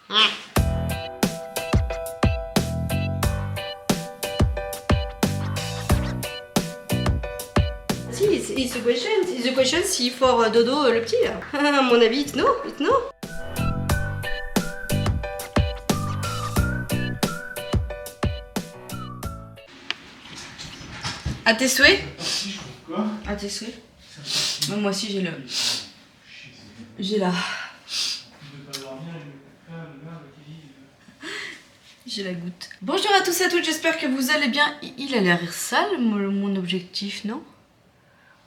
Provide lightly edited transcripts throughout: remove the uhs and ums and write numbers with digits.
Si, it's a question. It's a question si for dodo le petit là. À mon avis, it's no. It's no. À tes souhaits? Quoi? À tes souhaits. Moi aussi j'ai le... J'ai la... J'ai la goutte. Bonjour à tous et à toutes, j'espère que vous allez bien. Il a l'air sale mon objectif, non?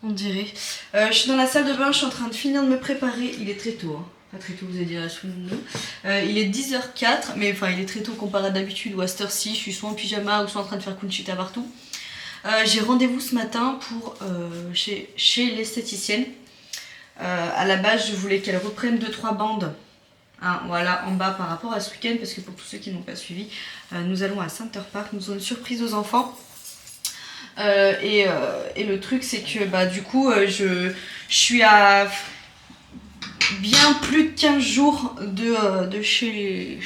On dirait. Je suis dans la salle de bain, je suis en train de finir de me préparer. Il est très tôt, hein. Pas très tôt, vous allez dire, il est 10h04, mais enfin il est très tôt comparé à d'habitude ou à cette heure-ci. Je suis soit en pyjama ou soit en train de faire Conchita partout. J'ai rendez-vous ce matin pour chez l'esthéticienne. À la base, je voulais qu'elle reprenne 2-3 bandes. Hein, voilà, en bas par rapport à ce week-end, parce que pour tous ceux qui n'ont pas suivi, nous allons à Center Park, nous avons une surprise aux enfants. Et le truc c'est que bah, du coup je suis à bien plus de 15 jours de chez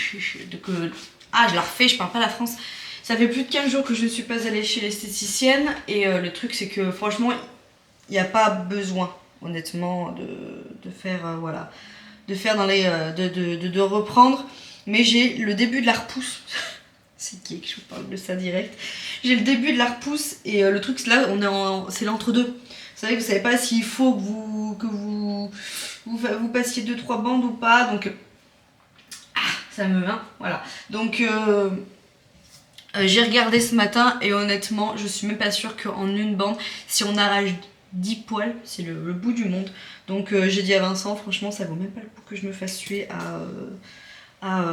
ah je la refais, je parle pas la France. Ça fait plus de 15 jours que je ne suis pas allée chez l'esthéticienne et le truc c'est que franchement il n'y a pas besoin honnêtement de faire voilà, de faire dans les de reprendre, mais j'ai le début de la repousse. C'est qui que je vous parle de ça direct. J'ai le début de la repousse et le truc c'est là c'est l'entre-deux. Vous savez, vous savez pas s'il faut que vous passiez 2-3 bandes ou pas, donc ça me hein, voilà. Donc j'ai regardé ce matin et honnêtement je suis même pas sûre qu'en une bande, si on arrache 10 poils, c'est le bout du monde. Donc j'ai dit à Vincent, franchement ça vaut même pas le coup que je me fasse tuer à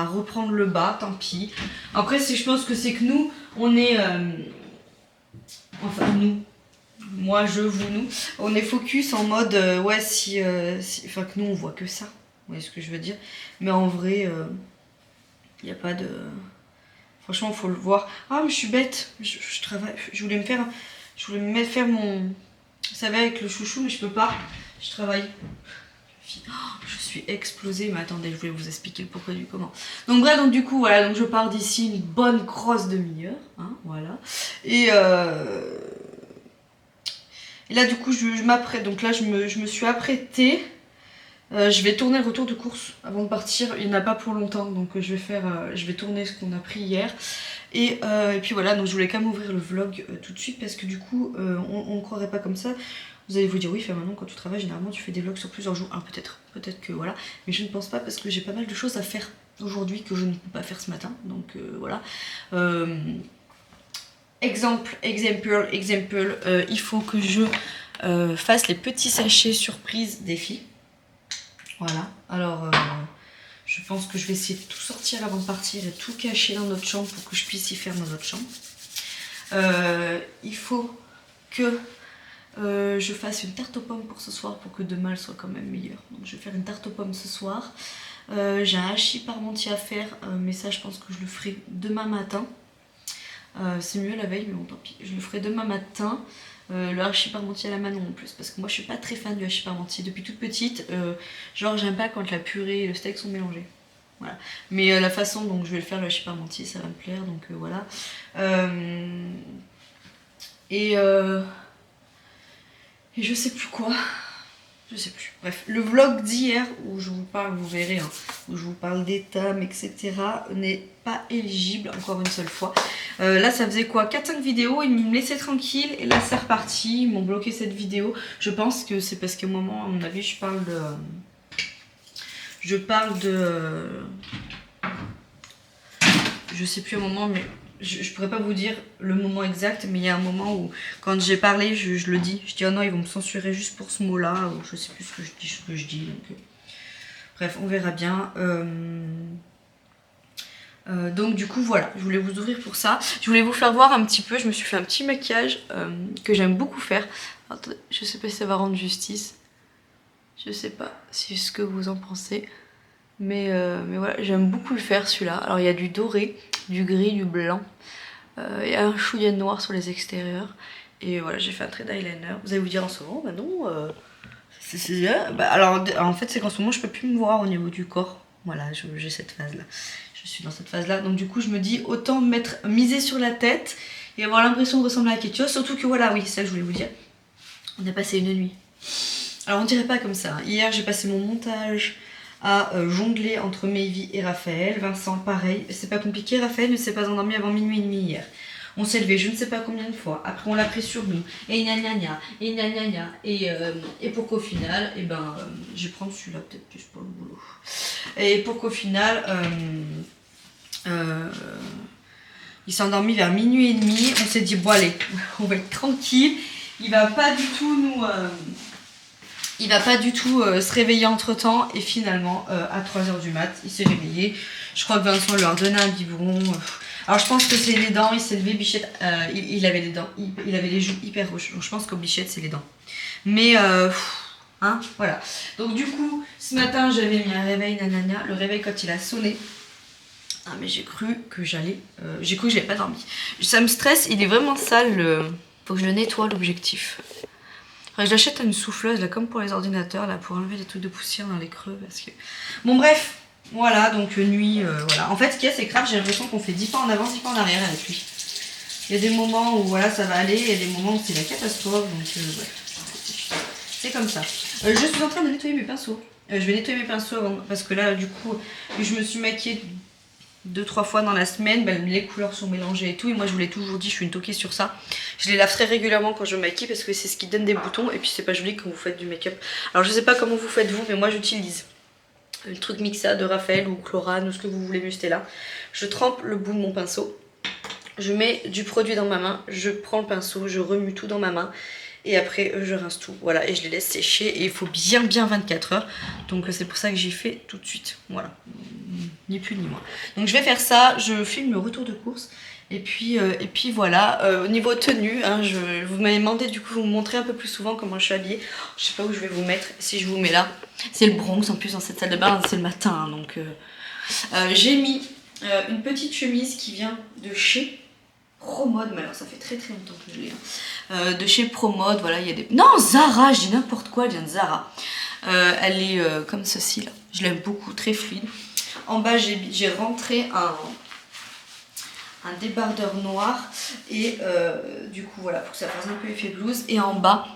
reprendre le bas, tant pis. Après je pense que c'est que nous, on est... enfin nous, moi, je, vous, nous, on est focus en mode, ouais si, enfin que nous on voit que ça, vous voyez ce que je veux dire. Mais en vrai, il n'y a pas de... Franchement, il faut le voir. Ah mais je suis bête, je travaille, je voulais me faire mon... Vous savez, avec le chouchou, mais je peux pas, je travaille. Je suis explosée, mais attendez, je voulais vous expliquer le pourquoi du comment. Donc bref, donc du coup, voilà, donc je pars d'ici une bonne grosse demi-heure, hein, voilà. Et là, du coup, je m'apprête, donc là, je me suis apprêtée. Je vais tourner le retour de course avant de partir, il n'y en a pas pour longtemps, donc je vais tourner ce qu'on a pris hier. Et puis voilà, donc je voulais quand même ouvrir le vlog tout de suite, parce que du coup, on ne croirait pas comme ça. Vous allez vous dire oui, maintenant quand tu travailles, généralement tu fais des vlogs sur plusieurs jours. Alors peut-être que voilà, mais je ne pense pas parce que j'ai pas mal de choses à faire aujourd'hui que je ne peux pas faire ce matin. Donc voilà. Exemple, il faut que je fasse les petits sachets surprise des filles. Voilà, alors je pense que je vais essayer de tout sortir avant de partir et tout cacher dans notre chambre pour que je puisse y faire dans notre chambre. Il faut que je fasse une tarte aux pommes pour ce soir pour que demain elle soit quand même meilleure. Donc je vais faire une tarte aux pommes ce soir. J'ai un hachis parmentier à faire, mais ça je pense que je le ferai demain matin. C'est mieux la veille, mais bon tant pis. Je le ferai demain matin. Le hachis parmentier à la Manon en plus, parce que moi je suis pas très fan du hachis parmentier depuis toute petite. Genre j'aime pas quand la purée et le steak sont mélangés. Voilà. Mais la façon dont je vais le faire, le hachis parmentier, ça va me plaire, donc voilà. Et je sais plus quoi. Je sais plus. Bref, le vlog d'hier où je vous parle, vous verrez, hein, où je vous parle d'étam, etc. n'est pas éligible encore une seule fois. Là, ça faisait quoi, 4-5 vidéos, ils me laissaient tranquille et là, c'est reparti. Ils m'ont bloqué cette vidéo. Je pense que c'est parce qu'à un moment, à mon avis, je parle de... Je sais plus un moment, mais je pourrais pas vous dire le moment exact, mais il y a un moment où, quand j'ai parlé, je le dis. Je dis, oh non, ils vont me censurer juste pour ce mot-là, ou je sais plus ce que je dis. Donc, bref, on verra bien. Donc du coup, voilà, je voulais vous ouvrir pour ça. Je voulais vous faire voir un petit peu, je me suis fait un petit maquillage que j'aime beaucoup faire. Attendez, je sais pas si ça va rendre justice. Je sais pas si ce que vous en pensez. Mais voilà, j'aime beaucoup le faire celui-là. Alors il y a du doré, du gris, du blanc. Il y a un chouïa noir sur les extérieurs. Et voilà, j'ai fait un trait d'eyeliner. Vous allez vous dire en ce moment, bah non, Alors en fait c'est qu'en ce moment je peux plus me voir au niveau du corps. Voilà, j'ai cette phase là. Je suis dans cette phase là. Donc du coup je me dis autant miser sur la tête et avoir l'impression de ressembler à quelque chose. Surtout que voilà, oui, c'est ça que je voulais vous dire. On a passé une nuit. Alors on dirait pas comme ça. Hier j'ai passé mon montage à jongler entre Mayvi et Raphaël. Vincent pareil. C'est pas compliqué, Raphaël ne s'est pas endormi avant minuit et demi hier. On s'est levé je ne sais pas combien de fois. Après on l'a pris sur nous. Et gna gna gna. Et gna gna gna. Et pour qu'au final, je vais prendre celui-là peut-être plus pour le boulot. Et pour qu'au final, il s'est endormi vers minuit et demi. On s'est dit bon allez, on va être tranquille. Il va pas du tout nous... il va pas du tout se réveiller entre temps. Et finalement, à 3h du mat, il s'est réveillé. Je crois que Vincent lui a redonné un biberon. Alors je pense que c'est les dents, il s'est levé, Bichette, il avait les dents, il avait les joues hyper rouges, donc je pense qu'au Bichette c'est les dents. Mais hein, voilà. Donc du coup, ce matin j'avais mis un réveil, nanana, le réveil quand il a sonné, ah mais j'ai cru que j'allais pas dormi. Ça me stresse, il est vraiment sale, faut que je le nettoie l'objectif. Enfin, je l'achète à une souffleuse, là, comme pour les ordinateurs, là, pour enlever les trucs de poussière dans les creux, parce que... Bon bref. Voilà, donc nuit, voilà. En fait, ce qu'il y a, c'est grave, j'ai l'impression qu'on fait 10 pas en avant, 10 pas en arrière avec lui. Il y a des moments où voilà, ça va aller, et il y a des moments où c'est la catastrophe, donc bref. C'est comme ça. Je suis en train de nettoyer mes pinceaux. Je vais nettoyer mes pinceaux avant, parce que là, du coup, je me suis maquillée 2-3 fois dans la semaine, les couleurs sont mélangées et tout, et moi je vous l'ai toujours dit, je suis une toquée sur ça. Je les lave très régulièrement quand je me maquille, parce que c'est ce qui donne des boutons, et puis c'est pas joli quand vous faites du make-up. Alors je sais pas comment vous faites vous, mais moi j'utilise le truc Mixa de Raphaël ou Chlorane ou ce que vous voulez muster là. Je trempe le bout de mon pinceau, je mets du produit dans ma main, je prends le pinceau, je remue tout dans ma main et après je rince tout. Voilà, et je les laisse sécher et il faut bien 24 heures. Donc c'est pour ça que j'y fais tout de suite. Voilà, ni plus ni moins. Donc je vais faire ça, je filme le retour de course. Et puis voilà, au niveau tenue, hein, vous m'avez demandé du coup vous me montrer un peu plus souvent comment je suis habillée. Je sais pas où je vais vous mettre, si je vous mets là. C'est le Bronx en plus dans cette salle de bain, c'est le matin. Hein, donc j'ai mis une petite chemise qui vient de chez Promode, mais alors ça fait très longtemps que je l'ai. Hein. De chez Promode, voilà, il y a des... Non, Zara, je dis n'importe quoi, elle vient de Zara. Elle est comme ceci là, je l'aime beaucoup, très fluide. En bas j'ai rentré un débardeur noir et du coup voilà pour que ça fasse un peu effet blouse. Et en bas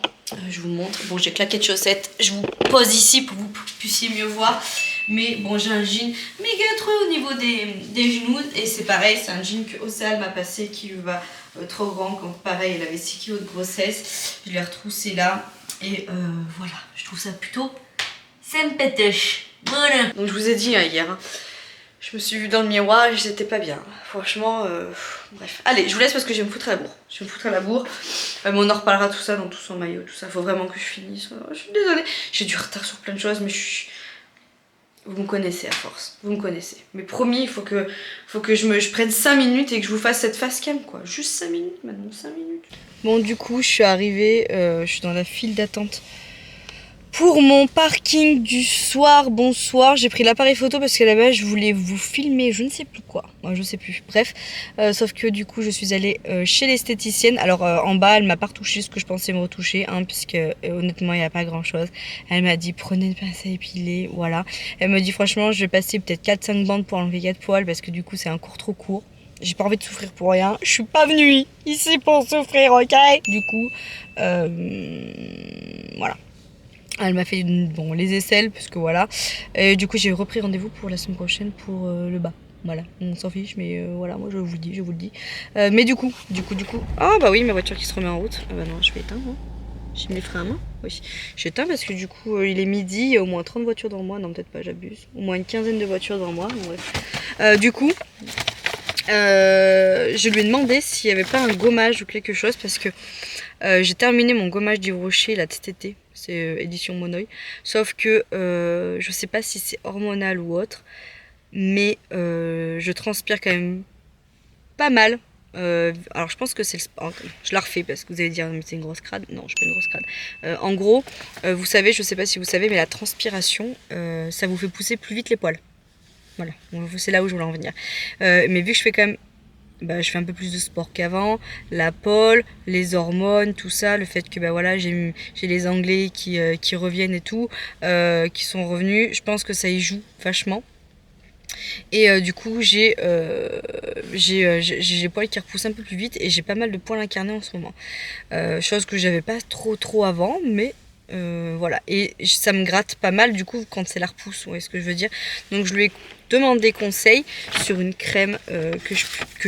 je vous montre, bon j'ai claqué de chaussettes, je vous pose ici pour que vous puissiez mieux voir, mais bon j'ai un jean méga trop au niveau des genoux et c'est pareil, c'est un jean que Océane m'a passé qui lui va trop grand, quand pareil elle avait 6 kg de grossesse, je l'ai retroussé là et voilà, je trouve ça plutôt sympatoche. Voilà, donc je vous ai dit hein, hier hein, je me suis vue dans le miroir et j'étais pas bien. Franchement, bref. Allez, je vous laisse parce que je vais me foutre à la bourre. Je vais me foutre à la bourre. Mais on en reparlera tout ça dans tout son maillot, tout ça. Faut vraiment que je finisse. Je suis désolée. J'ai du retard sur plein de choses, mais vous me connaissez à force. Vous me connaissez. Mais promis, il faut que je prenne 5 minutes et que je vous fasse cette face cam, quoi. Juste 5 minutes maintenant, 5 minutes. Bon, du coup, je suis arrivée. Je suis dans la file d'attente pour mon parking du soir. Bonsoir, j'ai pris l'appareil photo parce qu'à la base je voulais vous filmer je ne sais plus quoi, moi je sais plus, bref, sauf que du coup je suis allée chez l'esthéticienne. Alors en bas elle m'a pas retouché ce que je pensais me retoucher hein, puisque honnêtement il n'y a pas grand chose. Elle m'a dit prenez une pince à épiler, voilà. Elle me dit franchement je vais passer peut-être 4-5 bandes pour enlever 4 poils parce que du coup c'est un cours trop court. J'ai pas envie de souffrir pour rien, je suis pas venue ici pour souffrir, ok. Du coup voilà. Elle m'a fait bon, les aisselles, parce que voilà. Et du coup, j'ai repris rendez-vous pour la semaine prochaine pour le bas. Voilà, on s'en fiche, mais voilà, moi je vous le dis, mais du coup. Ah bah oui, ma voiture qui se remet en route. Ah bah non, je vais éteindre. Hein. J'ai mis les freins à main. Oui, j'éteins parce que du coup, il est midi, il y a au moins 30 voitures devant moi. Non, peut-être pas, j'abuse. Au moins une quinzaine de voitures devant moi. Bon, bref. Du coup, je lui ai demandé s'il n'y avait pas un gommage ou quelque chose parce que j'ai terminé mon gommage d'Yves Rocher là cet été. C'est édition Monoi. Sauf que je sais pas si c'est hormonal ou autre, mais je transpire quand même pas mal. Alors je pense que c'est le sport. Je la refais parce que vous allez dire mais c'est une grosse crade. Non, je suis pas une grosse crade. En gros, vous savez, je sais pas si vous savez, mais la transpiration, ça vous fait pousser plus vite les poils. Voilà, c'est là où je voulais en venir. Mais vu que je fais quand même bah, je fais un peu plus de sport qu'avant, la pole, les hormones, tout ça, le fait que bah, voilà, j'ai les Anglais qui reviennent et tout, qui sont revenus, je pense que ça y joue vachement. Et du coup, j'ai les poils qui repoussent un peu plus vite et j'ai pas mal de poils incarnés en ce moment. Chose que j'avais pas trop avant, mais voilà. Et ça me gratte pas mal du coup quand c'est la repousse, vous voyez ce que je veux dire. Donc je lui ai demandé conseil sur une crème que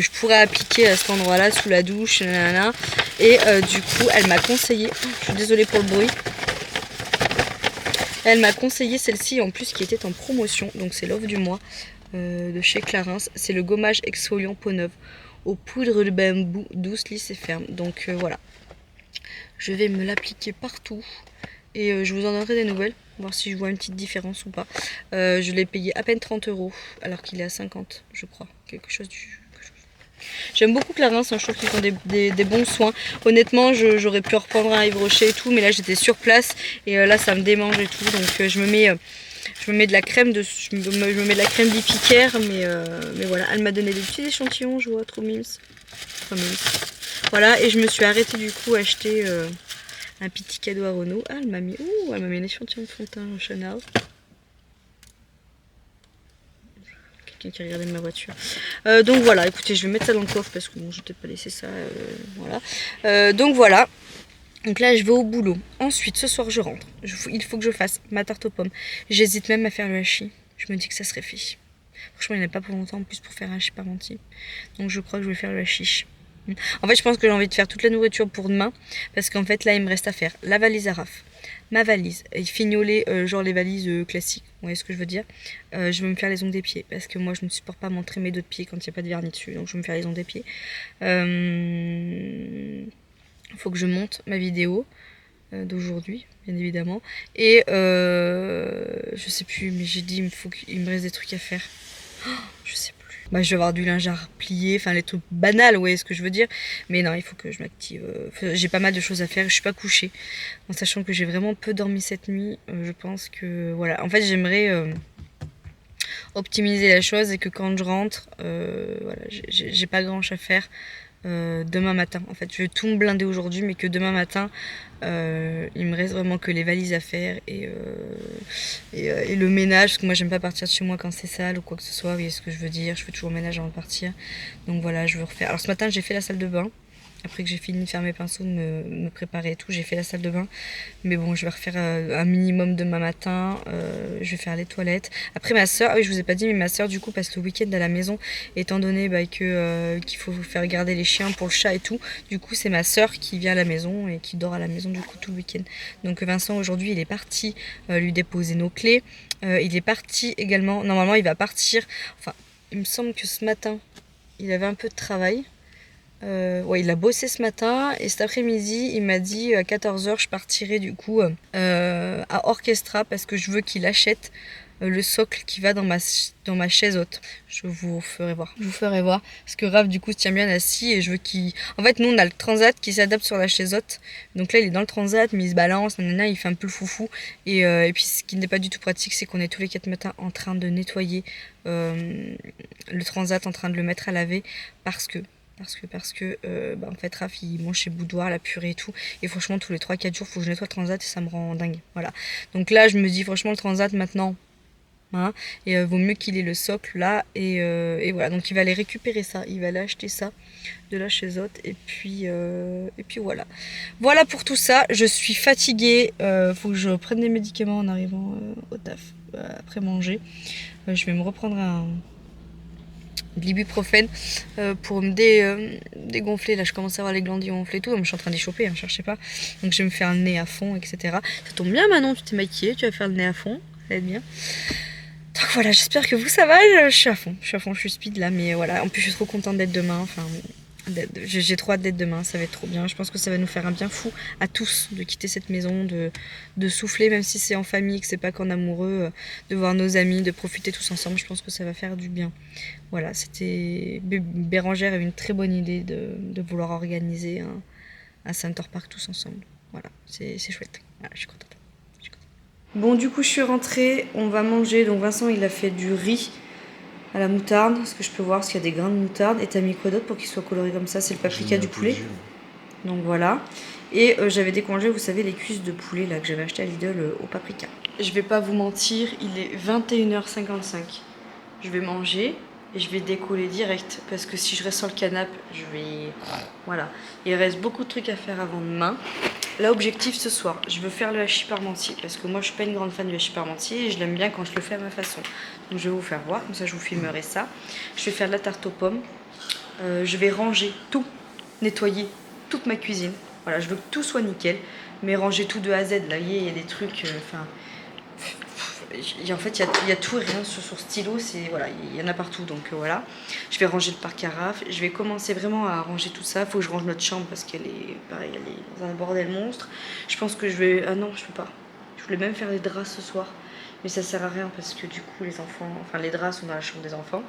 je pourrais appliquer à cet endroit-là, sous la douche, nanana. Et du coup, elle m'a conseillé, je suis désolée pour le bruit, elle m'a conseillé celle-ci en plus qui était en promotion, donc c'est l'offre du mois. De chez Clarins, c'est le gommage exfoliant peau neuve aux poudres de bambou douce, lisse et ferme. Donc voilà, je vais me l'appliquer partout et je vous en donnerai des nouvelles, voir si je vois une petite différence ou pas. Je l'ai payé à peine 30 € alors qu'il est à 50, je crois, quelque chose du... J'aime beaucoup Clarins, hein, je trouve qu'ils font des bons soins. Honnêtement, j'aurais pu reprendre un Yves Rocher et tout, mais là j'étais sur place et là ça me démange et tout, donc je me mets de la crème je me mets de la crème d'Ipicaire, mais voilà, elle m'a donné des petits échantillons, je vois, trop mimes. Trop mimes. Voilà, et je me suis arrêtée du coup à acheter un petit cadeau à Renaud. Ah, elle m'a mis un échantillon de fond de teint Chanel. Quelqu'un qui regardait ma voiture. Donc voilà, écoutez, je vais mettre ça dans le coffre parce que bon, je vais peut-être pas laisser ça. Voilà. Donc voilà. Donc là, je vais au boulot. Ensuite, ce soir, je rentre. Il faut que je fasse ma tarte aux pommes. J'hésite même à faire le hachis. Je me dis que ça serait fait. Franchement, il n'y en a pas pour longtemps en plus pour faire un hachis parmentier. Donc je crois que je vais faire le hachis. En fait, je pense que j'ai envie de faire toute la nourriture pour demain. Parce qu'en fait, là, il me reste à faire la valise à Raph, ma valise, et fignoler genre les valises classiques. Vous voyez ce que je veux dire. Je vais me faire les ongles des pieds. Parce que moi, je ne supporte pas montrer mes deux de pieds quand il n'y a pas de vernis dessus. Donc je vais me faire les ongles des pieds. Il faut que je monte ma vidéo d'aujourd'hui, bien évidemment. Et je sais plus, mais j'ai dit il me reste des trucs à faire. Oh, je sais plus. Bah, je vais avoir du linge à replier, enfin les trucs banals, vous voyez ce que je veux dire. Mais non, il faut que je m'active. J'ai pas mal de choses à faire, je suis pas couchée. En sachant que j'ai vraiment peu dormi cette nuit, je pense que voilà. En fait, j'aimerais optimiser la chose et que quand je rentre, voilà, j'ai pas grand chose à faire. Demain matin. En fait, je vais tout me blinder aujourd'hui, mais que demain matin, il me reste vraiment que les valises à faire et le ménage, parce que moi j'aime pas partir de chez moi quand c'est sale ou quoi que ce soit, vous voyez ce que je veux dire, je fais toujours le ménage avant de partir. Donc voilà, je veux refaire. Alors ce matin, j'ai fait la salle de bain. Après que j'ai fini de faire mes pinceaux, de me préparer et tout, j'ai fait la salle de bain. Mais bon, je vais refaire un minimum demain matin. Je vais faire les toilettes. Après ma soeur, ah oui, je vous ai pas dit, mais ma soeur du coup passe le week-end à la maison, étant donné qu'il faut faire garder les chiens pour le chat et tout. Du coup, c'est ma soeur qui vient à la maison et qui dort à la maison du coup tout le week-end. Donc Vincent aujourd'hui, il est parti lui déposer nos clés. Il est parti également. Normalement, il va partir. Enfin, il me semble que ce matin, il avait un peu de travail. Ouais, il a bossé ce matin et cet après-midi, il m'a dit à 14 h je partirai du coup à Orchestra parce que je veux qu'il achète le socle qui va dans ma chaise haute. Je vous ferai voir. Je vous ferai voir parce que Raph du coup se tient bien assis et je veux qu'il... En fait, nous on a le transat qui s'adapte sur la chaise haute. Donc là, il est dans le transat mais il se balance, nanana, il fait un peu le foufou. Et puis ce qui n'est pas du tout pratique, c'est qu'on est tous les 4 matins en train de nettoyer le transat, en train de le mettre à laver parce que en fait Raph il mange chez Boudoir la purée et tout et franchement tous les 3-4 jours faut que je nettoie le transat et ça me rend dingue, voilà. Donc là je me dis franchement le transat maintenant hein, et vaut mieux qu'il ait le socle là et voilà, donc il va aller récupérer ça, il va aller acheter ça de la chaise haute et puis voilà pour tout ça. Je suis fatiguée, faut que je prenne des médicaments en arrivant au taf après manger. Je vais me reprendre de l'ibuprofène pour me dégonfler. Là, je commence à avoir les glandes gonflées et tout. Donc, je suis en train d'y choper, hein, cherchez pas. Donc, je vais me faire le nez à fond, etc. Ça tombe bien, Manon, tu t'es maquillée, tu vas faire le nez à fond. Ça va être bien. Donc, voilà, j'espère que vous, ça va. Je suis à fond, je suis speed là. Mais voilà, en plus, je suis trop contente d'être demain. Enfin, j'ai trop hâte d'être demain, ça va être trop bien. Je pense que ça va nous faire un bien fou à tous de quitter cette maison, de souffler, même si c'est en famille, que c'est pas qu'en amoureux, de voir nos amis, de profiter tous ensemble. Je pense que ça va faire du bien. Voilà, c'était... Bérangère a eu une très bonne idée de vouloir organiser un Center Park tous ensemble. Voilà, c'est chouette. Voilà, je suis contente. Bon, du coup, je suis rentrée, on va manger. Donc Vincent, il a fait du riz à la moutarde, ce que je peux voir, parce qu'il y a des grains de moutarde. Et t'as mis quoi d'autre pour qu'il soit coloré comme ça? C'est le paprika du poulet. Donc voilà. Et j'avais décongelé, vous savez, les cuisses de poulet là que j'avais acheté à Lidl au paprika. Je vais pas vous mentir, il est 21h55. Je vais manger et je vais décoller direct. Parce que si je reste sur le canapé, je vais... Voilà. Il reste beaucoup de trucs à faire avant demain. Là, objectif ce soir, je veux faire le hachis parmentier. Parce que moi, je suis pas une grande fan du hachis parmentier et je l'aime bien quand je le fais à ma façon. Donc je vais vous faire voir, comme ça je vous filmerai ça. Je vais faire de la tarte aux pommes. Je vais ranger tout, nettoyer toute ma cuisine. Voilà, je veux que tout soit nickel, mais ranger tout de A à Z. Là, vous voyez, il y a des trucs. En fait, il y a tout et rien sur stylo. Voilà, il y en a partout. Donc voilà. Je vais ranger le parc-carafe. Je vais commencer vraiment à ranger tout ça. Il faut que je range notre chambre parce qu'elle est, pareil, elle est dans un bordel monstre. Je pense que je vais. Ah non, je peux pas. Je voulais même faire les draps ce soir, mais ça sert à rien parce que du coup, les enfants. Enfin, les draps sont dans la chambre des enfants.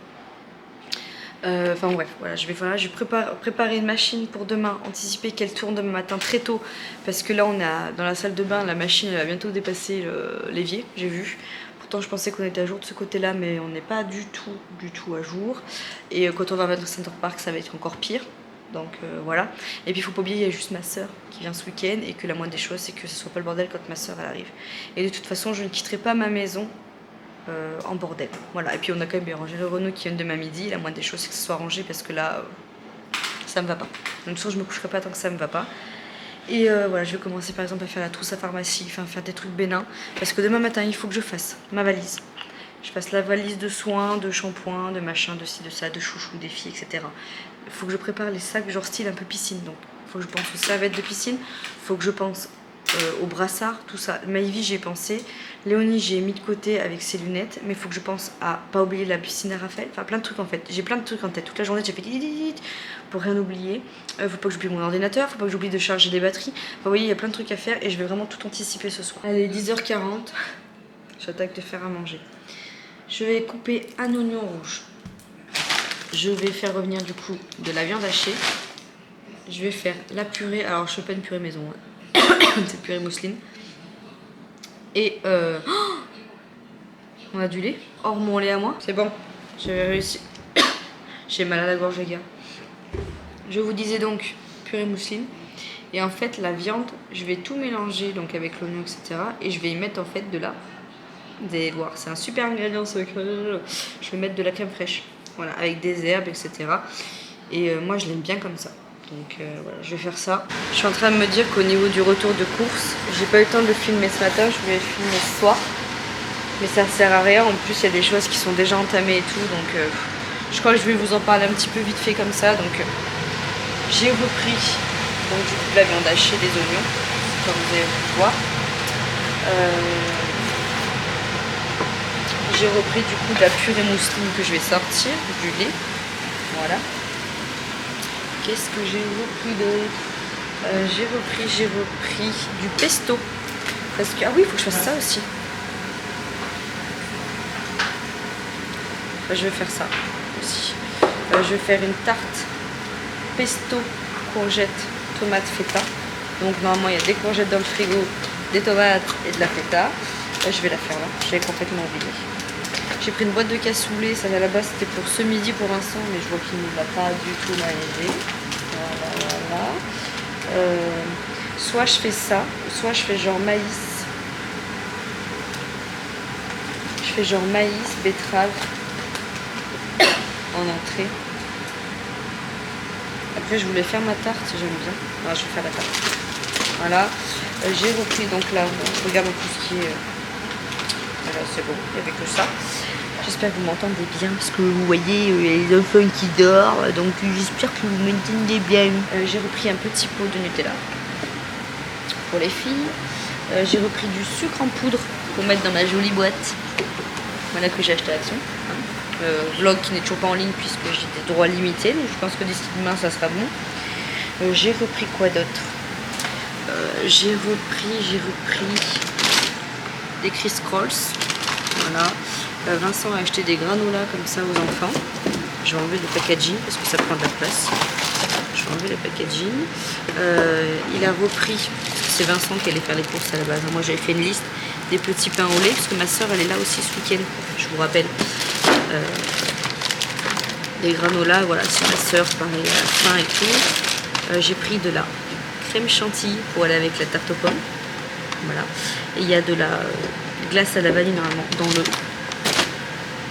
Enfin bref, voilà, je vais préparer une machine pour demain, anticiper qu'elle tourne demain matin très tôt, parce que là on est dans la salle de bain, la machine elle va bientôt dépasser l'évier, j'ai vu. Pourtant je pensais qu'on était à jour de ce côté-là, mais on n'est pas du tout à jour. Et quand on va mettre Center Park, ça va être encore pire. Donc voilà. Et puis il faut pas oublier, il y a juste ma soeur qui vient ce week-end, et que la moindre des choses c'est que ce soit pas le bordel quand ma soeur elle arrive. Et de toute façon, je ne quitterai pas ma maison en bordel. Voilà, et puis on a quand même bien rangé le Renault qui vient demain midi. La moindre des choses c'est que ce soit rangé parce que là ça me va pas. Donc soir je me coucherai pas tant que ça me va pas. Et voilà, je vais commencer par exemple à faire la trousse à pharmacie, enfin faire des trucs bénins, parce que demain matin il faut que je fasse ma valise. Je fasse la valise de soins, de shampoing, de machin, de ci, de ça, de chouchou, des filles, etc. Il faut que je prépare les sacs genre style un peu piscine. Donc il faut que je pense aux serviettes de piscine, il faut que je pense au brassard, tout ça. Maïvi, j'ai pensé. Léonie, j'ai mis de côté avec ses lunettes. Mais il faut que je pense à pas oublier la piscine à Raphaël. Enfin, plein de trucs en fait. J'ai plein de trucs en tête. Toute la journée, j'ai fait pour rien oublier. Faut pas que j'oublie mon ordinateur. Faut pas que j'oublie de charger les batteries. Enfin, vous voyez, il y a plein de trucs à faire et je vais vraiment tout anticiper ce soir. Allez, 10h40. J'attaque de faire à manger. Je vais couper un oignon rouge. Je vais faire revenir du coup de la viande hachée. Je vais faire la purée. Alors, je fais pas une purée maison. Hein. Cette purée mousseline. Et on a du lait. Or mon lait à moi. C'est bon. J'ai réussi. J'ai mal à la gorge les gars. Je vous disais donc purée mousseline. Et en fait la viande, je vais tout mélanger donc avec l'oignon etc. Et je vais y mettre en fait de la... Vous allez voir, c'est un super ingrédient secret. Je vais mettre de la crème fraîche. Voilà, avec des herbes etc. Et moi je l'aime bien comme ça. Donc voilà, je vais faire ça. Je suis en train de me dire qu'au niveau du retour de course, j'ai pas eu le temps de le filmer ce matin, je voulais le filmer ce soir. Mais ça ne sert à rien, en plus il y a des choses qui sont déjà entamées et tout. Donc je crois que je vais vous en parler un petit peu vite fait comme ça. Donc j'ai repris donc, du coup, de la viande hachée, des oignons, comme vous avez pu voir. J'ai repris du coup de la purée mousseline que je vais sortir, du lait. Voilà. Qu'est-ce que j'ai repris d'autre? J'ai repris du pesto. Parce que, ah oui, il faut que je fasse ça aussi. Je vais faire ça aussi. Je vais faire une tarte pesto, courgette, tomate, feta. Donc normalement, il y a des courgettes dans le frigo, des tomates et de la feta. Je vais la faire là. J'avais complètement oublié. J'ai pris une boîte de cassoulet. Ça à la base, c'était pour ce midi pour Vincent, mais je vois qu'il ne va pas du tout m'aider. Voilà. Soit je fais ça, soit je fais genre maïs. Je fais genre maïs, betterave en entrée. Après je voulais faire ma tarte, j'aime bien. Non, je vais faire la tarte. Voilà. J'ai repris donc là, on regarde tout ce qui est... Voilà, c'est bon, il n'y avait que ça. J'espère que vous m'entendez bien parce que vous voyez, il y a les enfants qui dorment, donc j'espère que vous m'entendez bien. J'ai repris un petit pot de Nutella pour les filles. J'ai repris du sucre en poudre pour mettre dans ma jolie boîte. Voilà que j'ai acheté à Action. Vlog qui n'est toujours pas en ligne puisque j'ai des droits limités, donc je pense que d'ici demain ça sera bon. J'ai repris quoi d'autre? J'ai repris des Criss Rolls. Voilà. Vincent a acheté des granolas comme ça aux enfants. Je vais enlever le packaging parce que ça prend de la place. Je vais enlever le packaging. Il a repris, c'est Vincent qui allait faire les courses à la base. Moi j'avais fait une liste des petits pains au lait parce que ma soeur elle est là aussi ce week-end, je vous rappelle. des granolas, voilà, c'est ma soeur, pareil, à la fin et tout. J'ai pris de la crème chantilly pour aller avec la tarte aux pommes. Voilà. Et il y a de la glace à la vanille normalement dans le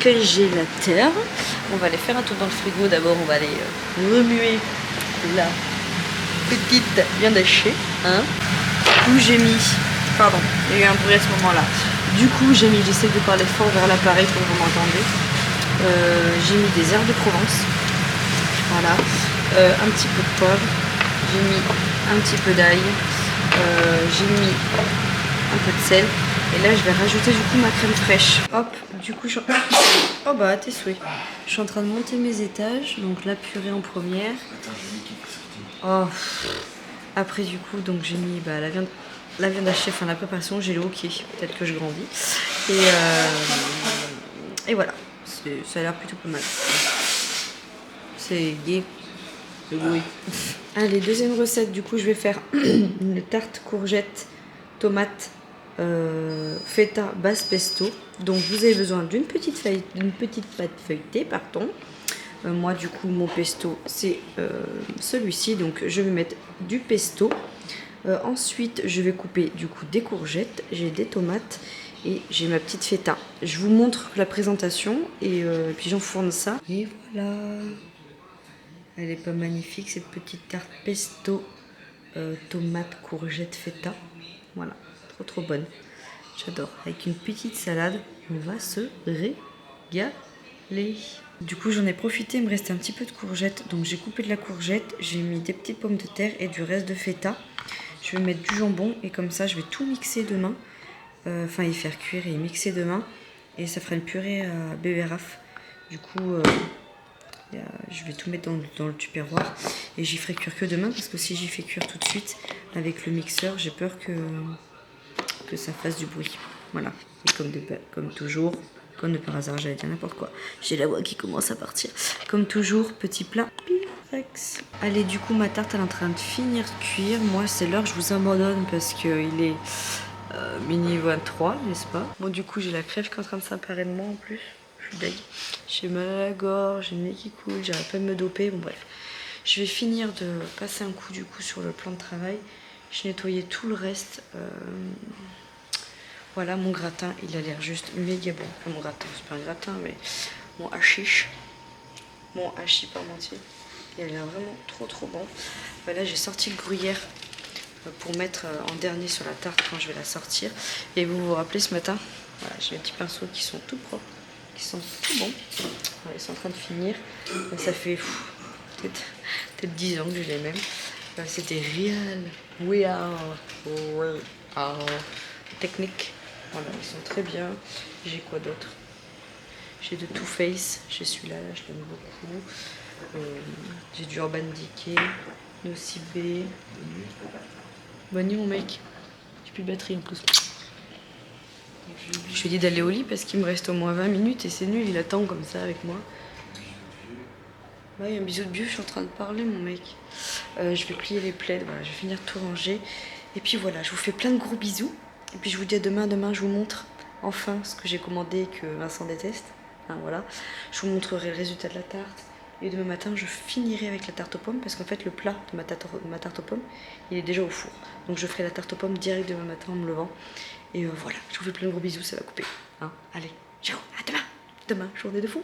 congélateur. On va aller faire un tour dans le frigo. D'abord, on va aller remuer la petite viande hachée. Hein. Où j'ai mis... Pardon, il y a eu un bruit à ce moment-là. Du coup, j'ai mis... J'essaie de parler fort vers l'appareil pour que vous m'entendez. J'ai mis des herbes de Provence. Voilà. Un petit peu de poivre. J'ai mis un petit peu d'ail. J'ai mis un peu de sel. Et là, je vais rajouter du coup ma crème fraîche. Hop, du coup, je... Oh bah, tes souhaits. Je suis en train de monter mes étages. Donc la purée en première. Oh. Après, du coup, donc j'ai mis bah, la viande hachée, enfin la préparation. J'ai le hockey. Peut-être que je grandis. Et voilà. Ça a l'air plutôt pas mal. C'est gai. C'est oui. Allez, deuxième recette. Du coup, je vais faire une tarte courgette, tomate, feta, basse pesto. Donc, vous avez besoin d'une petite pâte feuilletée, pardon. Moi, du coup, mon pesto, c'est celui-ci. Donc, je vais mettre du pesto. Ensuite, je vais couper du coup des courgettes. J'ai des tomates. Et j'ai ma petite feta. Je vous montre la présentation et puis j'enfourne ça. Et voilà. Elle est pas magnifique cette petite tarte pesto, tomate, courgette, feta. Voilà, trop bonne. J'adore. Avec une petite salade, on va se régaler. Du coup, j'en ai profité, il me restait un petit peu de courgette. Donc j'ai coupé de la courgette, j'ai mis des petites pommes de terre et du reste de feta. Je vais mettre du jambon et comme ça, je vais tout mixer demain. Enfin, y faire cuire et y mixer demain. Et ça fera une purée à bébé Raph. Du coup, je vais tout mettre dans le tupperware. Et j'y ferai cuire que demain. Parce que si j'y fais cuire tout de suite avec le mixeur, j'ai peur que ça fasse du bruit. Voilà. Et comme toujours, comme de par hasard, j'allais dire n'importe quoi. J'ai la voix qui commence à partir. Comme toujours, petit plat. Allez, du coup, ma tarte elle est en train de finir de cuire. Moi, c'est l'heure que je vous abandonne parce qu'il est... mini 23, n'est-ce pas? Bon, du coup, j'ai la crève qui est en train de s'emparer de moi en plus. Je suis deg. J'ai mal à la gorge, j'ai le nez qui coule, j'arrive pas à me doper. Bon, bref. Je vais finir de passer un coup, du coup, sur le plan de travail. Je nettoyais tout le reste. Voilà, mon gratin, il a l'air juste méga bon. Enfin, mon gratin, c'est pas un gratin, mais mon hashish. Mon hachis parmentier. Il a l'air vraiment trop bon. Voilà, j'ai sorti le gruyère pour mettre en dernier sur la tarte quand je vais la sortir. Et vous vous rappelez ce matin, voilà, j'ai mes petits pinceaux qui sont tout propres, qui sont tout bons. Voilà, ils sont en train de finir. Ça fait peut-être 10 ans que je les même. C'était Real Technique. Voilà, ils sont très bien. J'ai quoi d'autre? J'ai de Too Faced, j'ai celui-là, je l'aime beaucoup. J'ai du Urban Decay, Nocibé. Bonne nuit mon mec. J'ai plus de batterie en plus. Je lui ai dit d'aller au lit parce qu'il me reste au moins 20 minutes et c'est nul, il attend comme ça avec moi. Ouais, un bisou de vieux, je suis en train de parler mon mec. Je vais plier les plaids, voilà, je vais finir de tout ranger. Et puis voilà, je vous fais plein de gros bisous. Et puis je vous dis à demain. Demain je vous montre enfin ce que j'ai commandé et que Vincent déteste. Hein, voilà. Je vous montrerai le résultat de la tarte. Et demain matin, je finirai avec la tarte aux pommes parce qu'en fait, le plat de ma tarte aux pommes, il est déjà au four. Donc, je ferai la tarte aux pommes direct demain matin en me levant. Et voilà, je vous fais plein de gros bisous, ça va couper. Hein, allez, ciao, à demain. Demain, journée de fou.